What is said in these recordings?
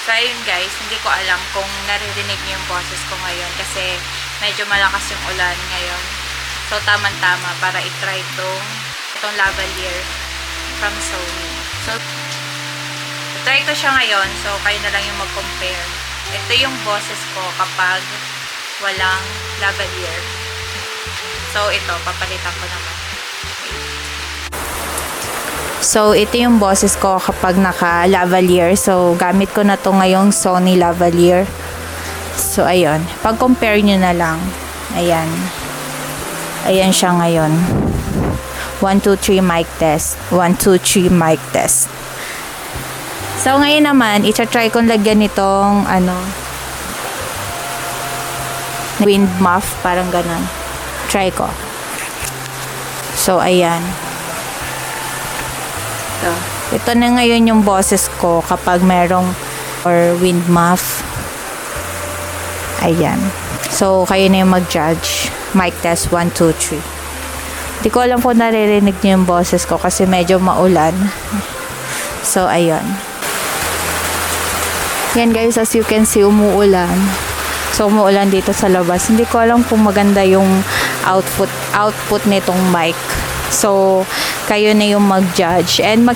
So, ayun guys, hindi ko alam kung naririnig niyo yung boses ko ngayon kasi medyo malakas yung ulan ngayon. So, tamang-tama para itry itong lavalier from Sony. So, try ko siya ngayon. So, kayo na lang yung mag-compare. Ito yung boses ko kapag walang lavalier. So, ito, papalitan ko naman. So, ito yung boses ko kapag naka-lavalier. So, gamit ko na to ngayong Sony lavalier. So, ayun. Pag-compare nyo na lang. Ayan. Ayan siya ngayon. 1, 2, 3 mic test. 1, 2, 3 mic test. So, ngayon naman, i-try kong lagyan nitong, wind muff. Parang ganun. Try ko. So, ayan. Ito na ngayon yung boses ko kapag merong or wind muff. Ayan. So, kayo na yung mag-judge. Mic test 1, 2, 3. Hindi ko alam kung naririnig niyo yung boses ko kasi medyo maulan. So, ayan. Yan guys, as you can see, umuulan. So, umuulan dito sa labas. Hindi ko alam kung maganda yung output nitong mic. So, kayo na yung mag-judge. And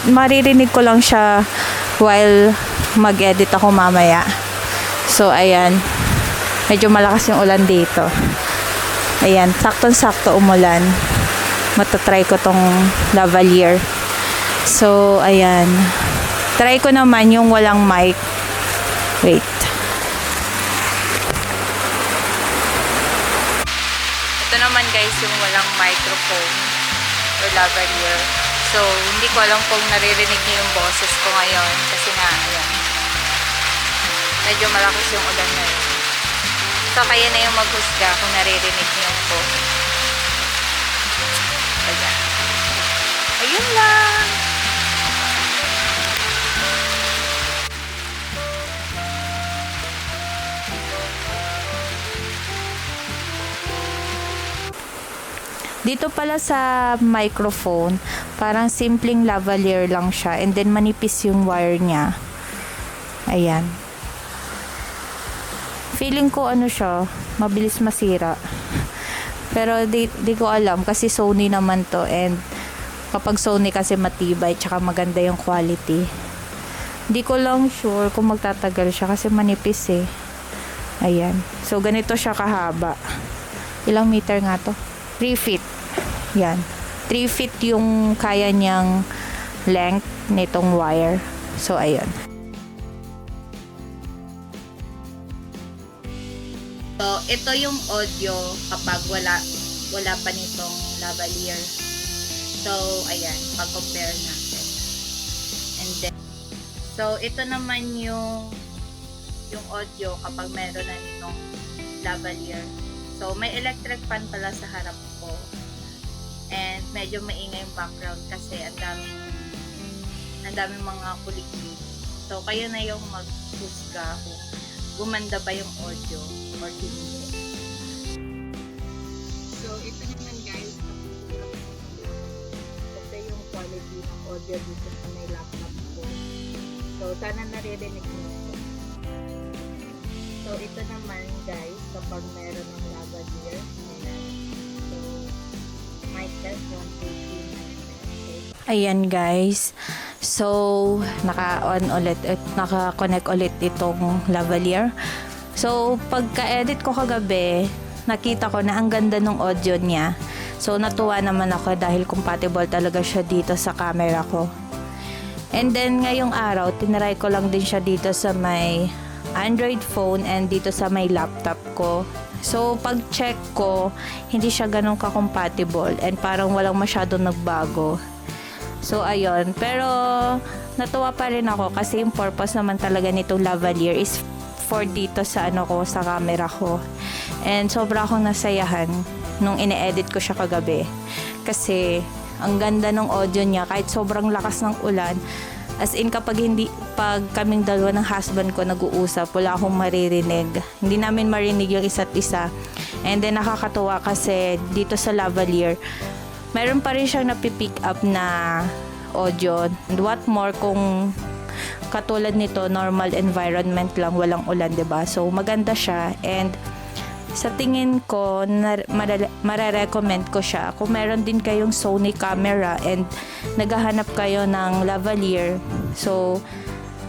maririnig ko lang siya while mag-edit ako mamaya. So, ayan. Medyo malakas yung ulan dito. Ayan. Saktong-sakto umulan. Matatry ko tong lavalier. So, ayan. Try ko naman yung walang mic. Wait. Ito naman guys yung walang microphone or lavalier. So, hindi ko alam kung naririnig niyo yung boses ko ngayon kasi nga, ayan. Medyo malakas yung ulan ngayon. So, kaya na yung maghusga kung naririnig niyo po. Ayan. Ayun lang! Dito pala sa microphone, parang simpleng lavalier lang siya and then manipis yung wire niya. Ayan. Feeling ko siya, mabilis masira. Pero di ko alam kasi Sony naman to and kapag Sony kasi matibay tsaka maganda yung quality. Di ko lang sure kung magtatagal siya kasi manipis eh. Ayan. So ganito siya kahaba. Ilang meter nga to? 3 feet. Yan. 3 feet yung kaya niyang length nitong wire. So, ayun. So, ito yung audio kapag wala pa nitong lavalier. So, ayan. Pag-compare natin. And then, so, ito naman yung audio kapag meron na nitong lavalier. So, may electric fan pala sa harap ko. And medyo maingay yung background kasi ang daming mga kuliklik. So, kayo na yung mag-husga kung gumanda ba yung audio or hindi. So, ito naman guys, ito yung quality ng audio dito sa may laptop ko. So, sana naririnig nyo ito. So, ito naman guys, kapag meron ng lavalier, ayan guys. So, naka-connect ulit itong lavalier. So, pagka-edit ko kagabi, nakita ko na ang ganda ng audio niya. So natuwa naman ako dahil compatible talaga siya dito sa camera ko. And then ngayong araw, tinry ko lang din siya dito sa may Android phone and dito sa may laptop ko. So pag check ko, hindi siya ganun ka-compatible and parang walang masyadong nagbago. So ayun, pero natuwa pa rin ako kasi yung purpose naman talaga nitong lavalier is for dito sa ano ko, sa camera ko. And sobra akong nasayahan nung ine-edit ko siya kagabi. Kasi ang ganda ng audio niya kahit sobrang lakas ng ulan. As in pag kaming dalawa ng husband ko nag-uusap, wala akong maririnig. Hindi namin marinig yung isa't isa. And then nakakatuwa kasi dito sa lavalier, meron pa rin siyang napipick up na audio. And what more kung katulad nito, normal environment lang, walang ulan, 'di ba? So maganda siya and sa tingin ko, mare-recommend ko siya. Kung meron din kayong Sony camera and naghahanap kayo ng lavalier, so,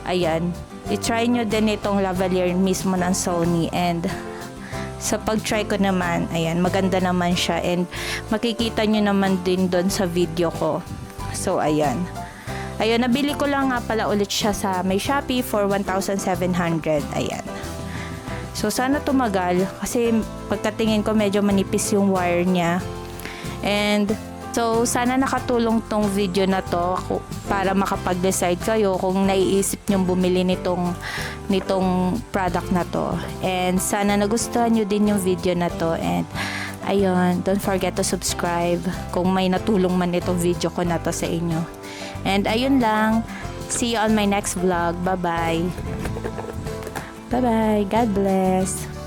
ayan, i-try nyo din itong lavalier mismo ng Sony. And sa pag-try ko naman, ayan, maganda naman siya. And makikita nyo naman din doon sa video ko. So, ayan. Ayun, nabili ko lang nga pala ulit siya sa may Shopee for 1,700. Ayan. So, sana tumagal kasi pagkatingin ko medyo manipis yung wire niya. And, so, sana nakatulong tong video na to para makapag-decide kayo kung naiisip nyong bumili nitong product na to. And, sana nagustuhan nyo din yung video na to. And, ayun, don't forget to subscribe kung may natulong man itong video ko na to sa inyo. And, ayun lang. See you on my next vlog. Bye-bye. Bye-bye. God bless.